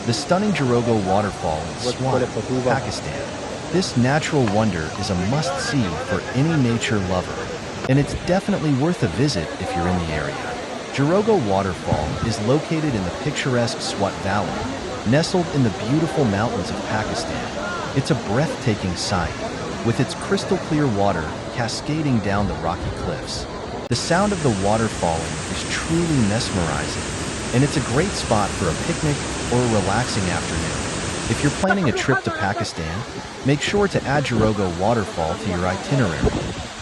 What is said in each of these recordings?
The stunning Jarogo waterfall in Swat, Pakistan. This natural wonder is a must-see for any nature lover, and it's definitely worth a visit if you're in the area. Jarogo waterfall is located in the picturesque Swat Valley, nestled in the beautiful mountains of Pakistan. It's a breathtaking sight, with its crystal-clear water cascading down the rocky cliffs. The sound of the water falling is truly mesmerizing, and it's a great spot for a picnic or a relaxing afternoon. If you're planning a trip to Pakistan, make sure to add Jarogo waterfall to your itinerary.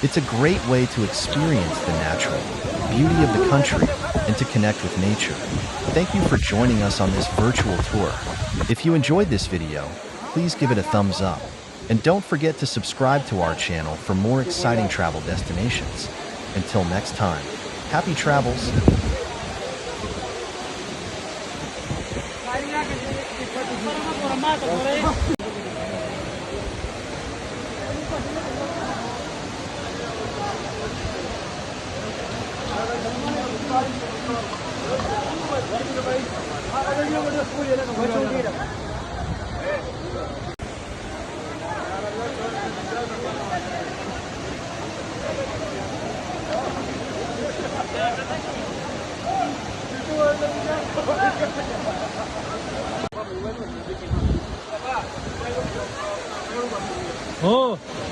It's a great way to experience the natural beauty of the country and to connect with nature. Thank you for joining us on this virtual tour. If you enjoyed this video, please give it a thumbs up. And don't forget to subscribe to our channel for more exciting travel destinations. Until next time, happy travels! Oh.